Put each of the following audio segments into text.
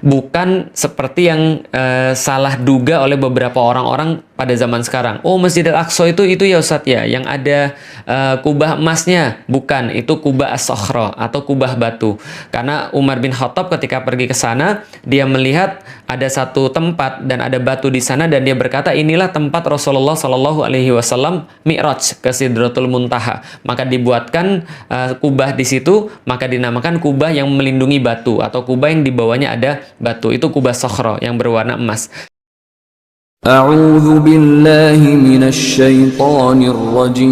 Bukan seperti yang salah duga oleh beberapa orang-orang pada zaman sekarang. Oh, Masjid Al-Aqsa itu ya Ustadz ya, yang ada kubah emasnya. Bukan, itu kubah as-sokhra atau kubah batu. Karena Umar bin Khattab ketika pergi ke sana, dia melihat ada satu tempat dan ada batu di sana, dan dia berkata, inilah tempat Rasulullah Shallallahu Alaihi Wasallam Mi'raj ke Sidratul Muntaha. Maka dibuatkan kubah di situ, maka dinamakan kubah yang melindungi batu, atau kubah yang di bawahnya ada batu. Itu kubah sokhra yang berwarna emas. A'udzu billahi minasy syaithanir rajim.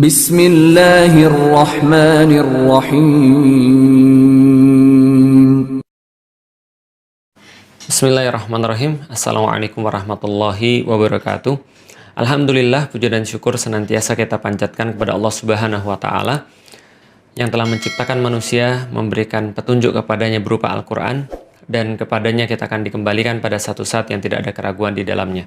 Bismillahirrahmanirrahim. Bismillahirrahmanirrahim. Assalamualaikum warahmatullahi wabarakatuh. Alhamdulillah, puja dan syukur senantiasa kita panjatkan kepada Allah Subhanahu wa Ta'ala yang telah menciptakan manusia, memberikan petunjuk kepadanya berupa Al-Quran, dan kepadanya kita akan dikembalikan pada satu saat yang tidak ada keraguan di dalamnya.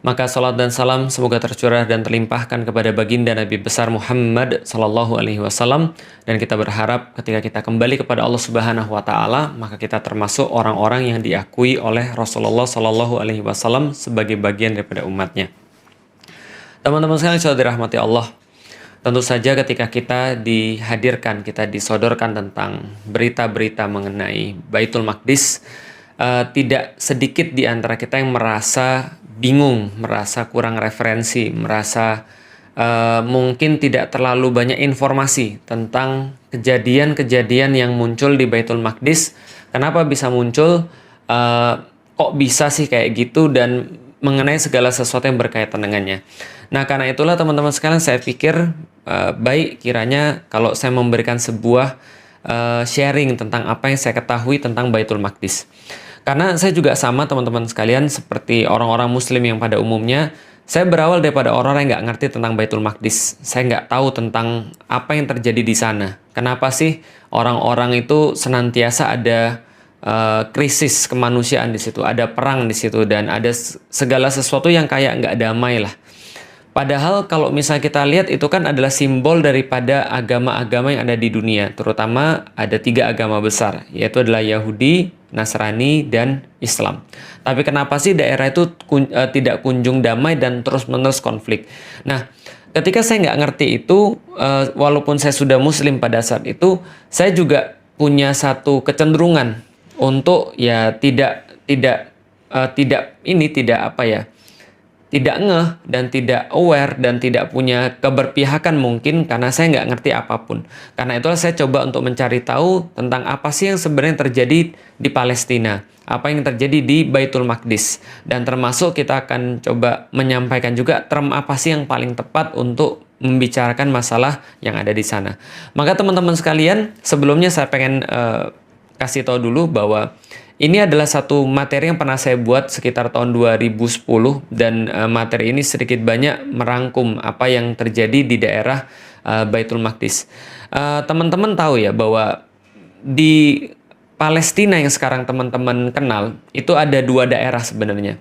Maka salat dan salam semoga tercurah dan terlimpahkan kepada baginda Nabi besar Muhammad Sallallahu Alaihi Wasallam, dan kita berharap ketika kita kembali kepada Allah Subhanahu Wa Taala, maka kita termasuk orang-orang yang diakui oleh Rasulullah Sallallahu Alaihi Wasallam sebagai bagian daripada umatnya. Teman-teman sekalian, sudah dirahmati Allah. Tentu saja ketika kita dihadirkan, kita disodorkan tentang berita-berita mengenai Baitul Maqdis, tidak sedikit di antara kita yang merasa bingung, merasa kurang referensi, merasa mungkin tidak terlalu banyak informasi tentang kejadian-kejadian yang muncul di Baitul Maqdis. Kenapa bisa muncul, kok bisa sih kayak gitu, dan mengenai segala sesuatu yang berkaitan dengannya. Nah, karena itulah teman-teman sekalian, saya pikir baik kiranya kalau saya memberikan sebuah sharing tentang apa yang saya ketahui tentang Baitul Maqdis. Karena saya juga sama teman-teman sekalian seperti orang-orang muslim yang pada umumnya, saya berawal daripada orang yang nggak ngerti tentang Baitul Maqdis. Saya nggak tahu tentang apa yang terjadi di sana. Kenapa sih orang-orang itu senantiasa ada krisis kemanusiaan di situ, ada perang di situ, dan ada segala sesuatu yang kayak nggak damai lah. Padahal kalau misalnya kita lihat, itu kan adalah simbol daripada agama-agama yang ada di dunia. Terutama ada 3 agama besar, yaitu adalah Yahudi, Nasrani, dan Islam. Tapi kenapa sih daerah itu tidak kunjung damai dan terus-menerus konflik? Nah, ketika saya nggak ngerti itu, walaupun saya sudah muslim pada saat itu, saya juga punya satu kecenderungan untuk ya tidak ngeh dan tidak aware dan tidak punya keberpihakan mungkin, karena saya nggak ngerti apapun. Karena itulah saya coba untuk mencari tahu tentang apa sih yang sebenarnya terjadi di Palestina, apa yang terjadi di Baitul Maqdis, dan termasuk kita akan coba menyampaikan juga term apa sih yang paling tepat untuk membicarakan masalah yang ada di sana. Maka teman-teman sekalian, sebelumnya saya pengen kasih tahu dulu bahwa ini adalah satu materi yang pernah saya buat sekitar tahun 2010, dan materi ini sedikit banyak merangkum apa yang terjadi di daerah Baitul Maqdis. Teman-teman tahu ya bahwa di Palestina yang sekarang teman-teman kenal, itu ada 2 daerah sebenarnya.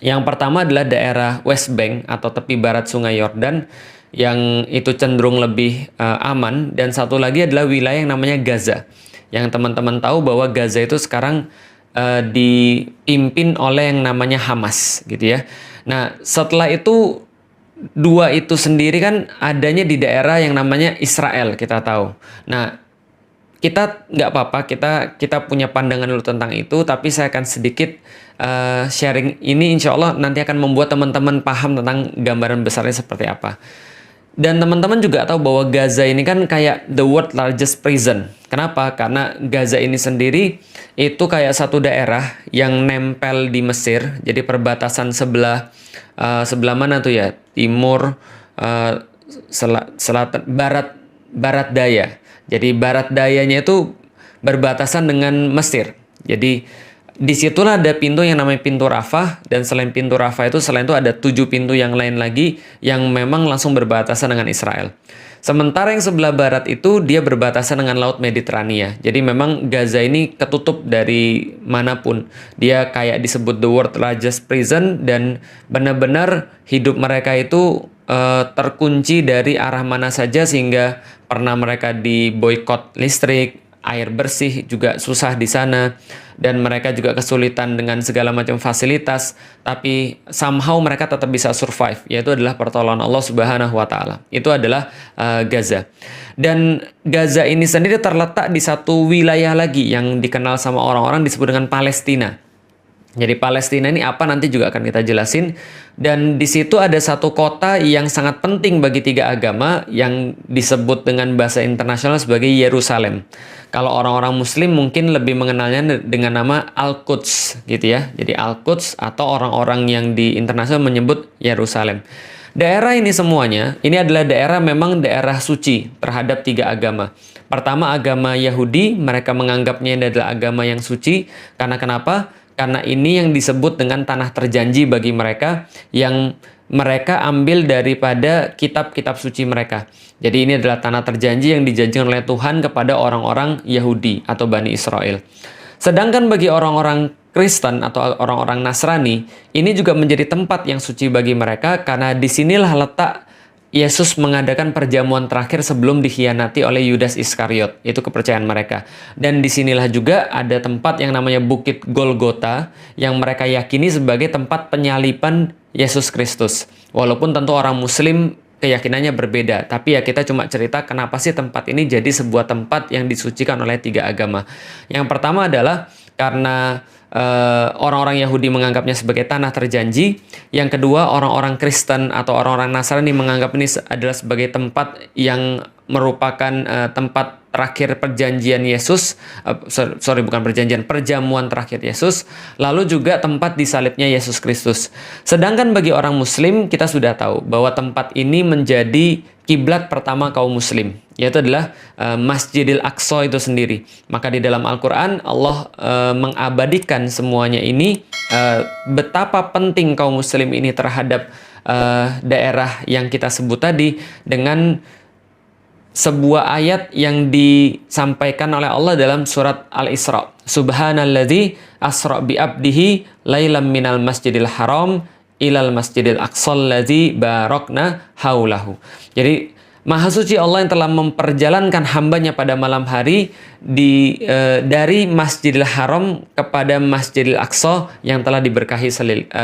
Yang pertama adalah daerah West Bank atau tepi barat Sungai Yordan, yang itu cenderung lebih aman, dan satu lagi adalah wilayah yang namanya Gaza. Yang teman-teman tahu bahwa Gaza itu sekarang dipimpin oleh yang namanya Hamas gitu ya. Nah, setelah itu 2 itu sendiri kan adanya di daerah yang namanya Israel, kita tahu. Nah, kita nggak apa-apa, kita punya pandangan dulu tentang itu, tapi saya akan sedikit sharing ini, insya Allah nanti akan membuat teman-teman paham tentang gambaran besarnya seperti apa. Dan teman-teman juga tahu bahwa Gaza ini kan kayak the world largest prison. Kenapa? Karena Gaza ini sendiri itu kayak satu daerah yang nempel di Mesir. Jadi perbatasan sebelah mana tuh ya? Timur, selatan, barat daya. Jadi barat dayanya itu berbatasan dengan Mesir. Jadi disitulah ada pintu yang namanya pintu Rafah, dan selain pintu Rafah itu, selain itu ada 7 pintu yang lain lagi yang memang langsung berbatasan dengan Israel. Sementara yang sebelah barat itu dia berbatasan dengan Laut Mediterania. Jadi memang Gaza ini ketutup dari manapun. Dia kayak disebut the world largest prison, dan benar-benar hidup mereka itu terkunci dari arah mana saja, sehingga pernah mereka diboikot listrik, air bersih juga susah di sana, dan mereka juga kesulitan dengan segala macam fasilitas, tapi somehow mereka tetap bisa survive, yaitu adalah pertolongan Allah Subhanahu wa taala. Itu adalah Gaza. Dan Gaza ini sendiri terletak di satu wilayah lagi yang dikenal sama orang-orang disebut dengan Palestina. Jadi Palestina ini apa nanti juga akan kita jelasin, dan di situ ada satu kota yang sangat penting bagi tiga agama yang disebut dengan bahasa internasional sebagai Yerusalem. Kalau orang-orang Muslim mungkin lebih mengenalnya dengan nama Al-Quds gitu ya. Jadi Al-Quds atau orang-orang yang di internasional menyebut Yerusalem. Daerah ini semuanya, ini adalah daerah memang daerah suci terhadap tiga agama. Pertama agama Yahudi, mereka menganggapnya ini adalah agama yang suci. Karena kenapa? Karena ini yang disebut dengan tanah terjanji bagi mereka, yang mereka ambil daripada kitab-kitab suci mereka. Jadi ini adalah tanah terjanji yang dijanjikan oleh Tuhan kepada orang-orang Yahudi atau Bani Israel. Sedangkan bagi orang-orang Kristen atau orang-orang Nasrani, ini juga menjadi tempat yang suci bagi mereka, karena disinilah letak Yesus mengadakan perjamuan terakhir sebelum dikhianati oleh Yudas Iskariot. Itu kepercayaan mereka. Dan disinilah juga ada tempat yang namanya Bukit Golgota, yang mereka yakini sebagai tempat penyaliban Yesus Kristus. Walaupun tentu orang Muslim keyakinannya berbeda. Tapi ya kita cuma cerita kenapa sih tempat ini jadi sebuah tempat yang disucikan oleh tiga agama. Yang pertama adalah karena orang-orang Yahudi menganggapnya sebagai tanah terjanji. Yang kedua, orang-orang Kristen atau orang-orang Nasrani menganggap ini adalah sebagai tempat yang merupakan tempat terakhir perjanjian Yesus, perjamuan terakhir Yesus, lalu juga tempat disalibnya Yesus Kristus. Sedangkan bagi orang Muslim, kita sudah tahu bahwa tempat ini menjadi kiblat pertama kaum Muslim, yaitu adalah Masjidil Aqsa itu sendiri. Maka di dalam Al-Quran, Allah mengabadikan semuanya ini, betapa penting kaum Muslim ini terhadap daerah yang kita sebut tadi, dengan sebuah ayat yang disampaikan oleh Allah dalam surat Al-Isra. Subhanalladzi asra bi abdihi lailam minal masjidil haram ilal masjidil aqsal ladzi barakna haulahu. Jadi Maha suci Allah yang telah memperjalankan hambanya pada malam hari dari Masjidil Haram kepada Masjidil Aqsa yang telah diberkahi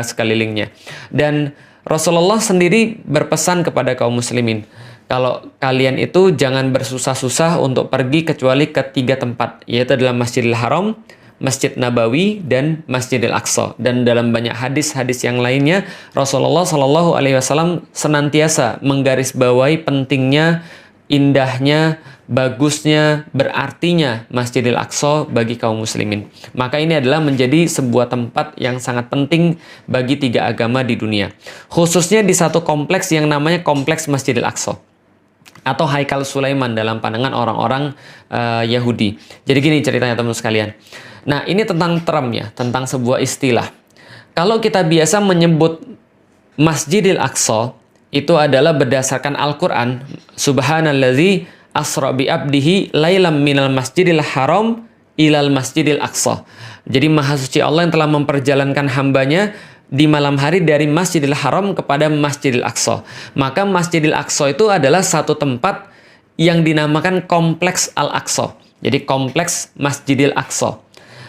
sekelilingnya. Dan Rasulullah sendiri berpesan kepada kaum muslimin, kalau kalian itu jangan bersusah-susah untuk pergi kecuali ke tiga tempat, yaitu adalah Masjidil Haram, Masjid Nabawi, dan Masjidil Aqsa. Dan dalam banyak hadis-hadis yang lainnya, Rasulullah Shallallahu Alaihi Wasallam senantiasa menggarisbawahi pentingnya, indahnya, bagusnya, berartinya Masjidil Aqsa bagi kaum muslimin. Maka ini adalah menjadi sebuah tempat yang sangat penting bagi tiga agama di dunia. Khususnya di satu kompleks yang namanya Kompleks Masjidil Aqsa, atau Haikal Sulaiman dalam pandangan orang-orang Yahudi. Jadi gini ceritanya teman-teman sekalian. Nah, ini tentang term ya, tentang sebuah istilah. Kalau kita biasa menyebut Masjidil Aqsa, itu adalah berdasarkan Al-Quran. Subhanalladzi asra bi abdihi lailam minal masjidil haram ilal masjidil aqsa. Jadi Maha Suci Allah yang telah memperjalankan hambanya di malam hari dari Masjidil Haram kepada Masjidil Aqsa. Maka Masjidil Aqsa itu adalah satu tempat yang dinamakan Kompleks Al-Aqsa. Jadi Kompleks Masjidil Aqsa.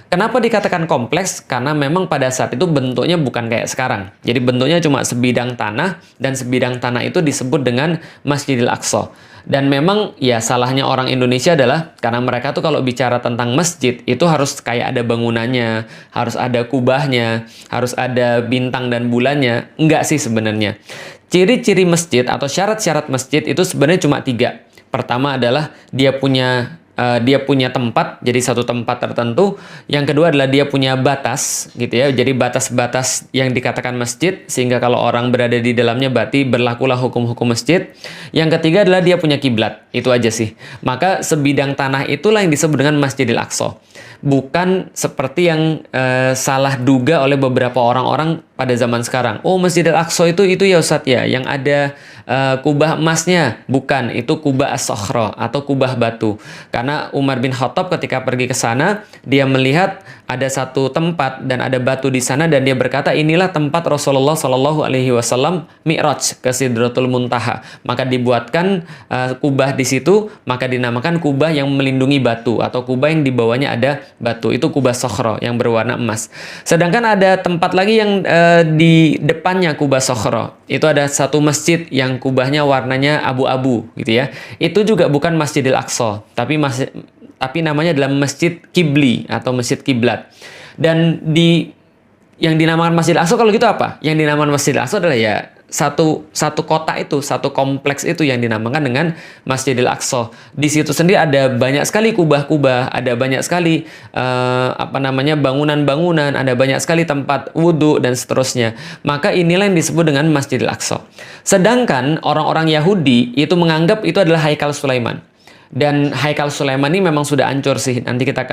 Kenapa dikatakan kompleks? Karena memang pada saat itu bentuknya bukan kayak sekarang. Jadi bentuknya cuma sebidang tanah, dan sebidang tanah itu disebut dengan Masjidil Aqsa. Dan memang ya salahnya orang Indonesia adalah karena mereka tuh kalau bicara tentang masjid itu harus kayak ada bangunannya, harus ada kubahnya, harus ada bintang dan bulannya. Enggak sih sebenarnya. Ciri-ciri masjid atau syarat-syarat masjid itu sebenarnya cuma 3. Pertama adalah dia punya tempat, jadi satu tempat tertentu. Yang kedua adalah dia punya batas, gitu ya. Jadi batas-batas yang dikatakan masjid, sehingga kalau orang berada di dalamnya berarti berlakulah hukum-hukum masjid. Yang ketiga adalah dia punya kiblat. Itu aja sih. Maka sebidang tanah itulah yang disebut dengan Masjidil Aqsa. Bukan seperti yang salah duga oleh beberapa orang-orang pada zaman sekarang. Oh, Masjidil Aqsa itu ya Ustadz ya, yang ada kubah emasnya. Bukan, itu kubah as-sokhra atau kubah batu. Karena Umar bin Khattab ketika pergi ke sana, dia melihat ada satu tempat dan ada batu di sana, dan dia berkata inilah tempat Rasulullah Shallallahu Alaihi Wasallam Mi'raj ke Sidratul Muntaha. Maka dibuatkan kubah di situ, maka dinamakan kubah yang melindungi batu atau kubah yang di bawahnya ada batu. Itu kubah Sokhro yang berwarna emas. Sedangkan ada tempat lagi yang di depannya kubah Sokhro. Itu ada satu masjid yang kubahnya warnanya abu-abu gitu ya. Itu juga bukan Masjidil Aqsa, tapi namanya adalah Masjid Kibli atau Masjid Kiblat. Dan yang dinamakan Masjidil Aqsa kalau gitu apa? Yang dinamakan Masjidil Aqsa adalah ya satu kota itu, satu kompleks itu yang dinamakan dengan Masjidil Aqsa. Di situ sendiri ada banyak sekali kubah-kubah, ada banyak sekali bangunan-bangunan, ada banyak sekali tempat wudhu dan seterusnya. Maka inilah yang disebut dengan Masjidil Aqsa. Sedangkan orang-orang Yahudi itu menganggap itu adalah Haikal Sulaiman. Dan Haikal Sulaiman ini memang sudah hancur sih. Nanti kita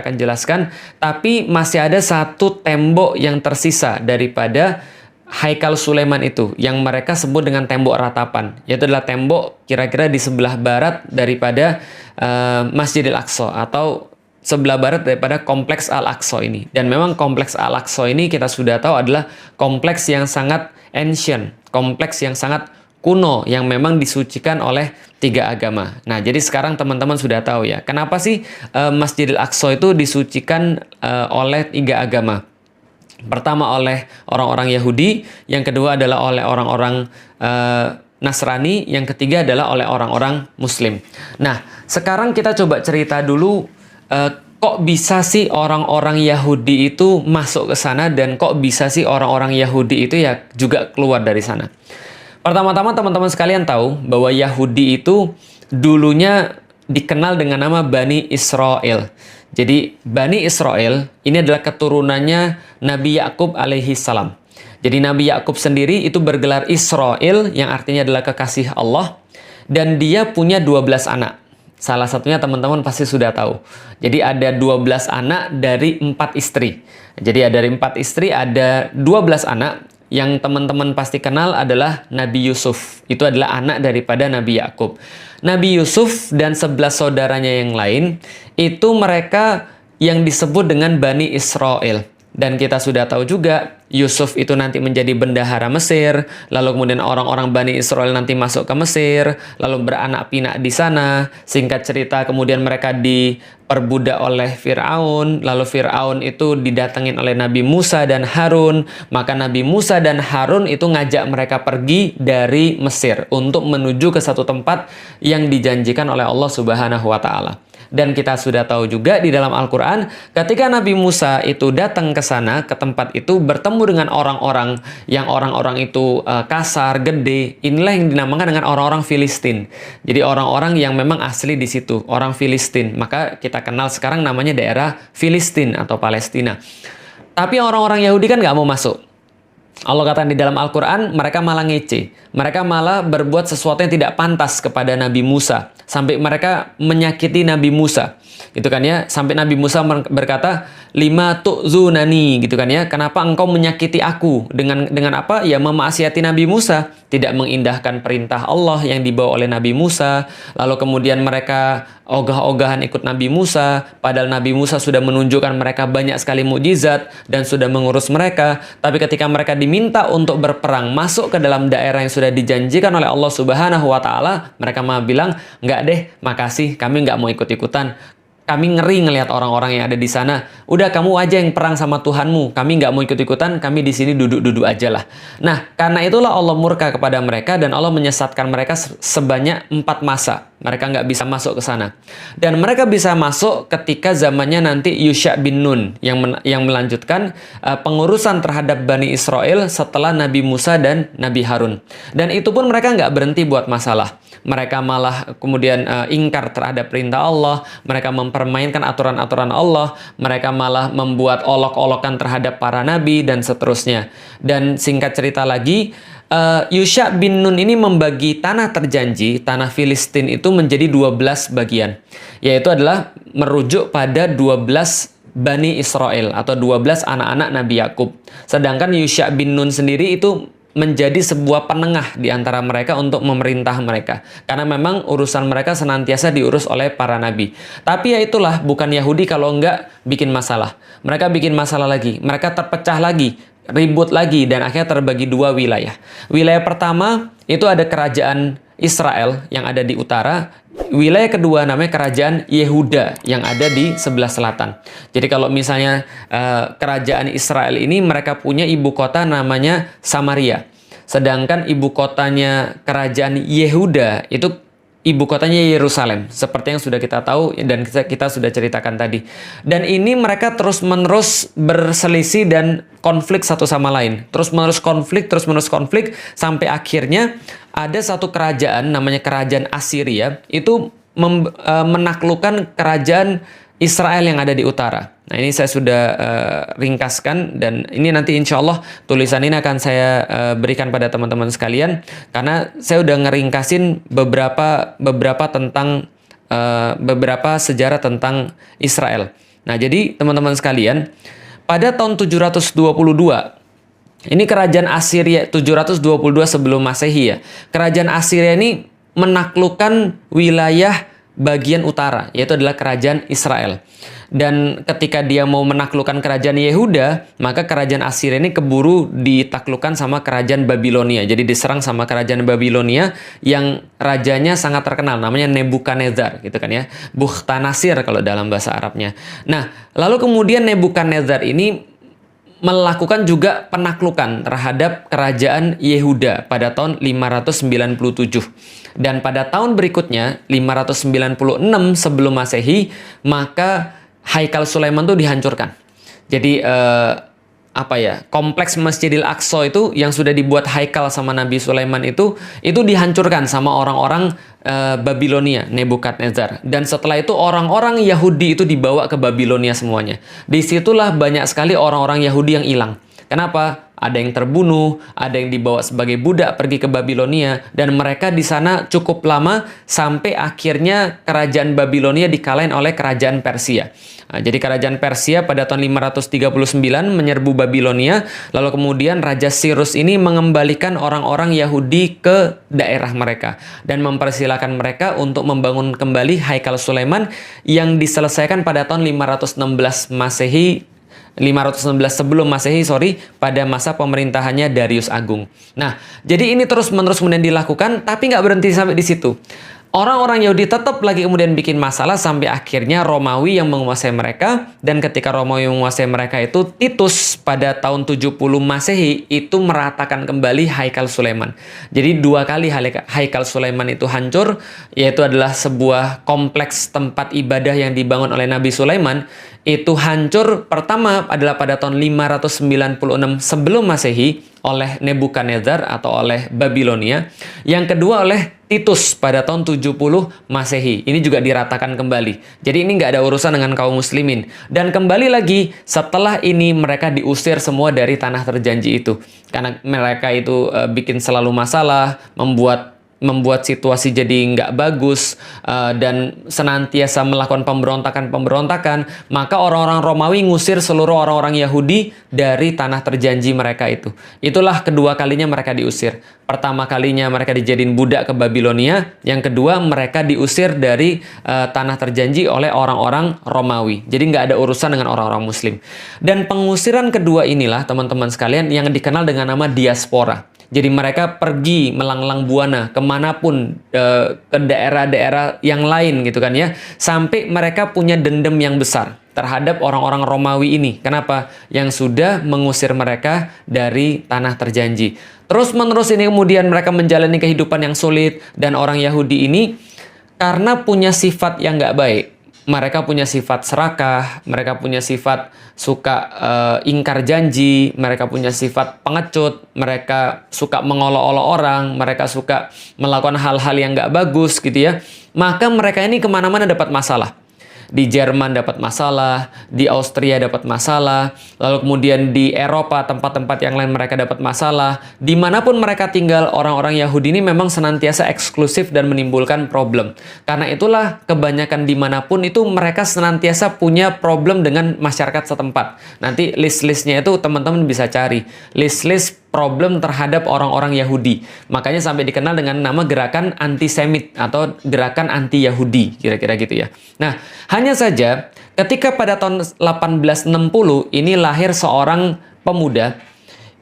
akan jelaskan. Tapi masih ada satu tembok yang tersisa daripada Haikal Sulaiman itu, yang mereka sebut dengan tembok ratapan. Yaitu adalah tembok kira-kira di sebelah barat daripada Masjidil Aqsa, atau sebelah barat daripada kompleks Al-Aqsa ini. Dan memang kompleks Al-Aqsa ini kita sudah tahu adalah kompleks yang sangat ancient, kompleks yang sangat kuno, yang memang disucikan oleh 3 agama. Nah, jadi sekarang teman-teman sudah tahu ya, kenapa sih Masjidil Aqsa itu disucikan oleh 3 agama. Pertama oleh orang-orang Yahudi, yang kedua adalah oleh orang-orang Nasrani, yang ketiga adalah oleh orang-orang Muslim. Nah, sekarang kita coba cerita dulu kok bisa sih orang-orang Yahudi itu masuk ke sana, dan kok bisa sih orang-orang Yahudi itu ya juga keluar dari sana. Pertama-tama teman-teman sekalian tahu bahwa Yahudi itu dulunya dikenal dengan nama Bani Israel. Jadi Bani Israel ini adalah keturunannya Nabi Yakub alaihi salam. Jadi Nabi Yakub sendiri itu bergelar Israel, yang artinya adalah kekasih Allah, dan dia punya 12 anak. Salah satunya teman-teman pasti sudah tahu. Jadi ada 12 anak dari 4 istri. Jadi dari 4 istri ada 12 anak. Yang teman-teman pasti kenal adalah Nabi Yusuf. Itu adalah anak daripada Nabi Yakub. Nabi Yusuf dan 11 saudaranya yang lain, itu mereka yang disebut dengan Bani Israel. Dan kita sudah tahu juga, Yusuf itu nanti menjadi bendahara Mesir, lalu kemudian orang-orang Bani Israel nanti masuk ke Mesir, lalu beranak pinak di sana. Singkat cerita, kemudian mereka diperbudak oleh Fir'aun, lalu Fir'aun itu didatengin oleh Nabi Musa dan Harun. Maka Nabi Musa dan Harun itu ngajak mereka pergi dari Mesir untuk menuju ke satu tempat yang dijanjikan oleh Allah Subhanahu wa Ta'ala. Dan kita sudah tahu juga di dalam Al-Quran, ketika Nabi Musa itu datang ke sana, ke tempat itu, bertemu dengan orang-orang yang orang-orang itu kasar, gede. Inilah yang dinamakan dengan orang-orang Filistin. Jadi orang-orang yang memang asli di situ, orang Filistin. Maka kita kenal sekarang namanya daerah Filistin atau Palestina. Tapi orang-orang Yahudi kan nggak mau masuk. Allah kata di dalam Al-Quran, mereka malah ngece. Mereka malah berbuat sesuatu yang tidak pantas kepada Nabi Musa. Sampai mereka menyakiti Nabi Musa. Gitu kan ya. Sampai Nabi Musa berkata, "Lima tu'zunani," gitu kan ya. Kenapa engkau menyakiti aku? Dengan apa? Ya memaksiati Nabi Musa. Tidak mengindahkan perintah Allah yang dibawa oleh Nabi Musa. Lalu kemudian mereka ogah-ogahan ikut Nabi Musa. Padahal Nabi Musa sudah menunjukkan mereka banyak sekali mukjizat dan sudah mengurus mereka. Tapi ketika mereka diminta untuk berperang, masuk ke dalam daerah yang sudah dijanjikan oleh Allah Subhanahu wa Ta'ala, mereka malah bilang, "Enggak deh, makasih, kami nggak mau ikut-ikutan. Kami ngeri ngelihat orang-orang yang ada di sana. Udah kamu aja yang perang sama Tuhanmu. Kami nggak mau ikut-ikutan. Kami di sini duduk-duduk aja lah." Nah, karena itulah Allah murka kepada mereka dan Allah menyesatkan mereka sebanyak 4 masa. Mereka nggak bisa masuk ke sana. Dan mereka bisa masuk ketika zamannya nanti Yusha bin Nun yang melanjutkan pengurusan terhadap Bani Israel setelah Nabi Musa dan Nabi Harun. Dan itu pun mereka nggak berhenti buat masalah. Mereka malah kemudian ingkar terhadap perintah Allah. Mereka mempermainkan aturan-aturan Allah. Mereka malah membuat olok-olokan terhadap para nabi dan seterusnya. Dan singkat cerita lagi, Yusha bin Nun ini membagi tanah terjanji, tanah Filistin itu menjadi 12 bagian. Yaitu adalah merujuk pada 12 Bani Israel atau 12 anak-anak Nabi Yakub. Sedangkan Yusha bin Nun sendiri itu menjadi sebuah penengah di antara mereka untuk memerintah mereka. Karena memang urusan mereka senantiasa diurus oleh para nabi. Tapi ya itulah, bukan Yahudi kalau enggak bikin masalah. Mereka bikin masalah lagi, mereka terpecah lagi, ribut lagi, dan akhirnya terbagi dua wilayah. Wilayah pertama itu ada kerajaan Israel yang ada di utara. Wilayah kedua namanya kerajaan Yehuda yang ada di sebelah selatan. Jadi kalau misalnya kerajaan Israel ini mereka punya ibu kota namanya Samaria. Sedangkan ibu kotanya kerajaan Yehuda itu ibu kotanya Yerusalem. Seperti yang sudah kita tahu dan kita sudah ceritakan tadi. Dan ini mereka terus-menerus berselisih dan konflik satu sama lain. Terus-menerus konflik sampai akhirnya ada satu kerajaan namanya kerajaan Assyria itu menaklukkan kerajaan Israel yang ada di utara. Nah, ini saya sudah ringkaskan, dan ini nanti insya Allah tulisan ini akan saya berikan pada teman-teman sekalian, karena saya udah ngeringkasin beberapa tentang beberapa sejarah tentang Israel. Nah, jadi teman-teman sekalian, pada tahun 722 ini kerajaan Assyria, 722 sebelum Masehi ya. Kerajaan Assyria ini menaklukkan wilayah bagian utara, yaitu adalah kerajaan Israel. Dan ketika dia mau menaklukkan kerajaan Yehuda, maka kerajaan Assyria ini keburu ditaklukkan sama kerajaan Babilonia. Jadi diserang sama kerajaan Babilonia yang rajanya sangat terkenal, namanya Nebukadnezar gitu kan ya. Bukhtanasir kalau dalam bahasa Arabnya. Nah, lalu kemudian Nebukadnezar ini melakukan juga penaklukan terhadap kerajaan Yehuda pada tahun 597. Dan pada tahun berikutnya, 596 sebelum Masehi, maka Haikal Sulaiman itu dihancurkan. Jadi kompleks Masjidil Aqsa itu yang sudah dibuat haikal sama Nabi Sulaiman itu dihancurkan sama orang-orang Babilonia, Nebukadnezar. Dan setelah itu orang-orang Yahudi itu dibawa ke Babilonia semuanya. Disitulah banyak sekali orang-orang Yahudi yang hilang. Kenapa? Ada yang terbunuh, ada yang dibawa sebagai budak pergi ke Babilonia, dan mereka di sana cukup lama sampai akhirnya kerajaan Babilonia dikalahin oleh kerajaan Persia. Nah, jadi kerajaan Persia pada tahun 539 menyerbu Babilonia, lalu kemudian Raja Cyrus ini mengembalikan orang-orang Yahudi ke daerah mereka dan mempersilahkan mereka untuk membangun kembali Haikal Sulaiman yang diselesaikan pada tahun 516 sebelum Masehi, pada masa pemerintahannya Darius Agung. Nah, jadi ini terus-menerus kemudian dilakukan, tapi nggak berhenti sampai di situ. Orang-orang Yahudi tetap lagi kemudian bikin masalah sampai akhirnya Romawi yang menguasai mereka, dan ketika Romawi menguasai mereka itu Titus pada tahun 70 Masehi itu meratakan kembali Haikal Sulaiman. Jadi dua kali Haikal Sulaiman itu hancur, yaitu adalah sebuah kompleks tempat ibadah yang dibangun oleh Nabi Sulaiman. Itu hancur pertama adalah pada tahun 596 sebelum Masehi oleh Nebukadnezar atau oleh Babilonia. Yang kedua oleh Titus pada tahun 70 Masehi. Ini juga diratakan kembali. Jadi ini nggak ada urusan dengan kaum muslimin. Dan kembali lagi setelah ini mereka diusir semua dari tanah terjanji itu. Karena mereka itu bikin selalu masalah, membuat situasi jadi nggak bagus, dan senantiasa melakukan pemberontakan, maka orang-orang Romawi ngusir seluruh orang-orang Yahudi dari tanah terjanji mereka itu. Itulah kedua kalinya mereka diusir. Pertama kalinya mereka dijadiin budak ke Babilonia, yang kedua mereka diusir dari tanah terjanji oleh orang-orang Romawi. Jadi nggak ada urusan dengan orang-orang Muslim. Dan pengusiran kedua inilah teman-teman sekalian yang dikenal dengan nama diaspora. Jadi mereka pergi melanglang buana kemanapun, ke daerah-daerah yang lain gitu kan ya. Sampai mereka punya dendam yang besar terhadap orang-orang Romawi ini. Kenapa? Yang sudah mengusir mereka dari tanah terjanji. Terus-menerus ini kemudian mereka menjalani kehidupan yang sulit. Dan orang Yahudi ini karena punya sifat yang nggak baik. Mereka punya sifat serakah, mereka punya sifat suka ingkar janji, mereka punya sifat pengecut, mereka suka mengolok-olok orang, mereka suka melakukan hal-hal yang nggak bagus gitu ya. Maka mereka ini kemana-mana dapat masalah. Di Jerman dapat masalah, di Austria dapat masalah, lalu kemudian di Eropa, tempat-tempat yang lain mereka dapat masalah. Dimanapun mereka tinggal, orang-orang Yahudi ini memang senantiasa eksklusif dan menimbulkan problem. Karena itulah kebanyakan dimanapun itu mereka senantiasa punya problem dengan masyarakat setempat. Nanti list-listnya itu teman-teman bisa cari. List-list problem terhadap orang-orang Yahudi. Makanya sampai dikenal dengan nama gerakan antisemit atau gerakan anti-Yahudi, kira-kira gitu ya. Nah, hanya saja ketika pada tahun 1860 ini lahir seorang pemuda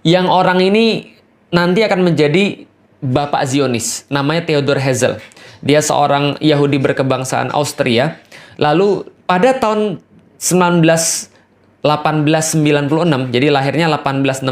yang orang ini nanti akan menjadi bapak Zionis, namanya Theodor Herzl. Dia seorang Yahudi berkebangsaan Austria. Lalu pada tahun 1896, jadi lahirnya 1860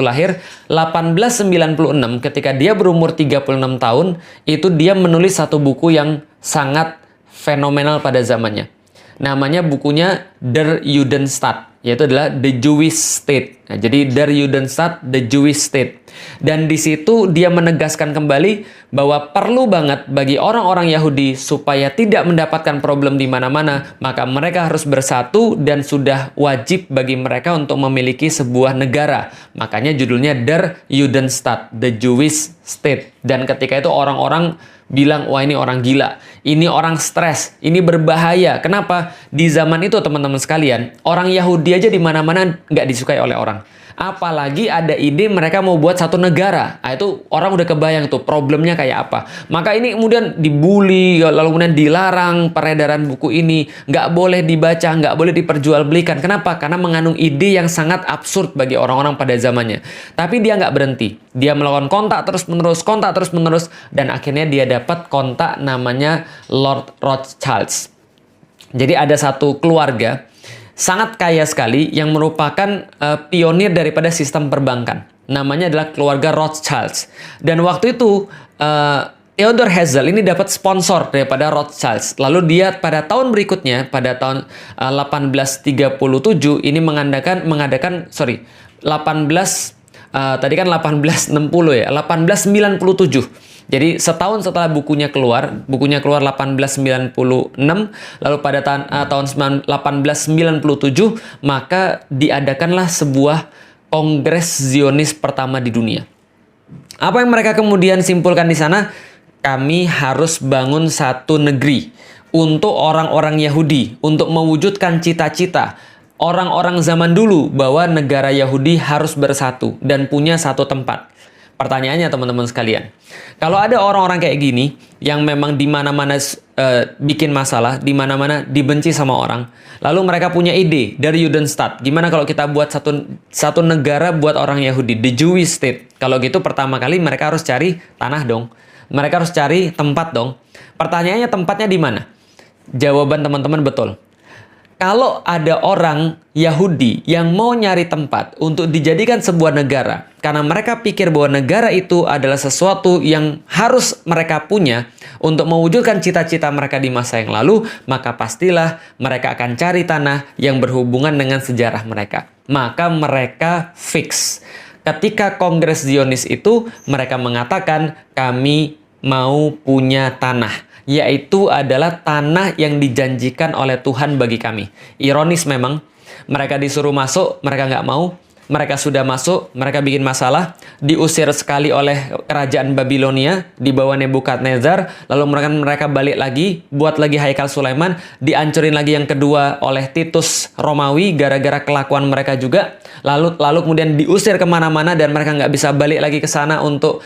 lahir, 1896 ketika dia berumur 36 tahun, itu dia menulis satu buku yang sangat fenomenal pada zamannya. Namanya bukunya Der Judenstaat, yaitu adalah The Jewish State. Nah, jadi Der Judenstaat, The Jewish State. Dan di situ dia menegaskan kembali bahwa perlu banget bagi orang-orang Yahudi supaya tidak mendapatkan problem di mana-mana, maka mereka harus bersatu dan sudah wajib bagi mereka untuk memiliki sebuah negara. Makanya judulnya Der Judenstaat, The Jewish State. Dan ketika itu orang-orang bilang, wah ini orang gila, ini orang stres, ini berbahaya. Kenapa? Di zaman itu teman-teman sekalian, orang Yahudi aja di mana-mana nggak disukai oleh orang. Apalagi ada ide mereka mau buat satu negara. Nah, itu orang udah kebayang tuh problemnya kayak apa. Maka ini kemudian dibully, lalu kemudian dilarang peredaran buku ini. Nggak boleh dibaca, nggak boleh diperjualbelikan. Kenapa? Karena mengandung ide yang sangat absurd bagi orang-orang pada zamannya. Tapi dia nggak berhenti. Dia melakukan kontak terus-menerus, dan akhirnya dia dapat kontak namanya Lord Rothschild. Jadi ada satu keluarga sangat kaya sekali yang merupakan pionir daripada sistem perbankan. Namanya adalah keluarga Rothschild. Dan waktu itu Theodor Herzl ini dapat sponsor daripada Rothschild. Lalu dia pada tahun berikutnya, pada tahun 1837 ini tadi kan 1860 ya, 1897. Jadi setahun setelah bukunya keluar 1896, lalu pada tahun 1897 maka diadakanlah sebuah kongres Zionis pertama di dunia. Apa yang mereka kemudian simpulkan di sana? Kami harus bangun satu negeri untuk orang-orang Yahudi, untuk mewujudkan cita-cita orang-orang zaman dulu bahwa negara Yahudi harus bersatu dan punya satu tempat. Pertanyaannya teman-teman sekalian, kalau ada orang-orang kayak gini yang memang di mana-mana bikin masalah, di mana-mana dibenci sama orang, lalu mereka punya ide dari Judenstaat, gimana kalau kita buat satu negara buat orang Yahudi, the Jewish State. Kalau gitu pertama kali mereka harus cari tanah dong, mereka harus cari tempat dong. Pertanyaannya tempatnya di mana? Jawaban teman-teman betul. Kalau ada orang Yahudi yang mau nyari tempat untuk dijadikan sebuah negara, karena mereka pikir bahwa negara itu adalah sesuatu yang harus mereka punya untuk mewujudkan cita-cita mereka di masa yang lalu, maka pastilah mereka akan cari tanah yang berhubungan dengan sejarah mereka. Maka mereka fix. Ketika Kongres Zionis itu, mereka mengatakan kami mau punya tanah. Yaitu adalah tanah yang dijanjikan oleh Tuhan bagi kami. Ironis memang, mereka disuruh masuk, mereka nggak mau. Mereka sudah masuk, mereka bikin masalah, diusir sekali oleh kerajaan Babilonia di bawah Nebukadnezar, lalu mereka balik lagi, buat lagi Haikal Sulaiman, dihancurin lagi yang kedua oleh Titus Romawi gara-gara kelakuan mereka juga, lalu kemudian diusir kemana-mana dan mereka nggak bisa balik lagi ke sana untuk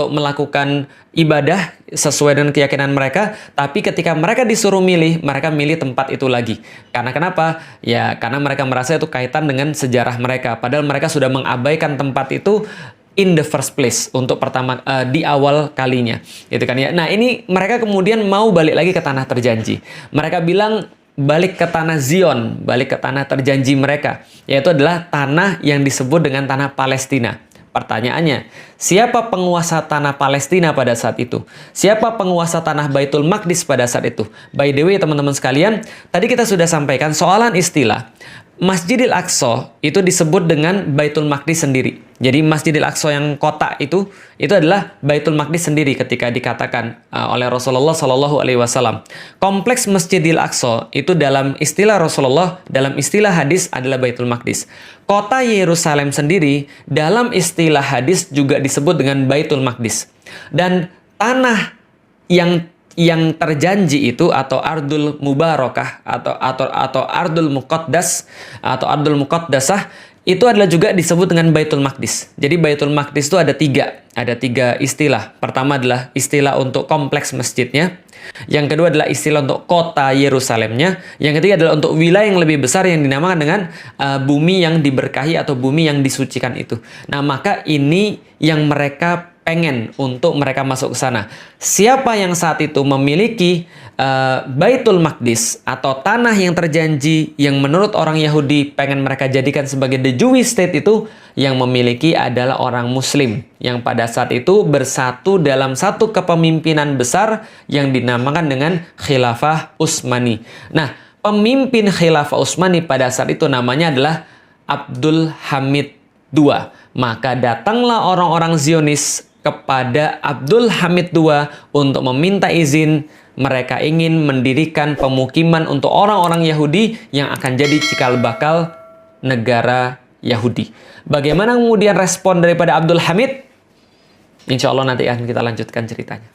melakukan ibadah sesuai dengan keyakinan mereka. Tapi ketika mereka disuruh milih, mereka milih tempat itu lagi. Karena kenapa? Ya karena mereka merasa itu kaitan dengan sejarah mereka. Padahal mereka sudah mengabaikan tempat itu in the first place untuk pertama di awal kalinya, gitu kan ya. Nah ini mereka kemudian mau balik lagi ke tanah terjanji. Mereka bilang balik ke tanah Zion, balik ke tanah terjanji mereka, yaitu adalah tanah yang disebut dengan tanah Palestina. Pertanyaannya, siapa penguasa tanah Palestina pada saat itu? Siapa penguasa tanah Baitul Maqdis pada saat itu? By the way, teman-teman sekalian, tadi kita sudah sampaikan soalan istilah. Masjidil Aqsa itu disebut dengan Baitul Maqdis sendiri. Jadi Masjidil Aqsa yang kotak itu adalah Baitul Maqdis sendiri ketika dikatakan oleh Rasulullah Shallallahu Alaihi Wasallam. Kompleks Masjidil Aqsa itu dalam istilah Rasulullah, dalam istilah hadis adalah Baitul Maqdis. Kota Yerusalem sendiri dalam istilah hadis juga disebut dengan Baitul Maqdis. Dan tanah yang terjanji itu atau Ardul Mubarakah atau Ardul Muqaddas atau Ardul Muqaddasah itu adalah juga disebut dengan Baitul Maqdis. Jadi Baitul Maqdis itu ada tiga istilah. Pertama adalah istilah untuk kompleks masjidnya. Yang kedua adalah istilah untuk kota Yerusalemnya. Yang ketiga adalah untuk wilayah yang lebih besar yang dinamakan dengan bumi yang diberkahi atau bumi yang disucikan itu. Nah, maka ini yang mereka pengen untuk mereka masuk ke sana. Siapa yang saat itu memiliki Baitul Maqdis atau tanah yang terjanji yang menurut orang Yahudi pengen mereka jadikan sebagai the Jewish state, itu yang memiliki adalah orang Muslim yang pada saat itu bersatu dalam satu kepemimpinan besar yang dinamakan dengan Khilafah Utsmani. Nah, pemimpin Khilafah Utsmani pada saat itu namanya adalah Abdul Hamid II. Maka datanglah orang-orang Zionis kepada Abdul Hamid II untuk meminta izin. Mereka ingin mendirikan pemukiman untuk orang-orang Yahudi yang akan jadi cikal bakal negara Yahudi. Bagaimana kemudian respon daripada Abdul Hamid? Insya Allah nanti akan kita lanjutkan ceritanya.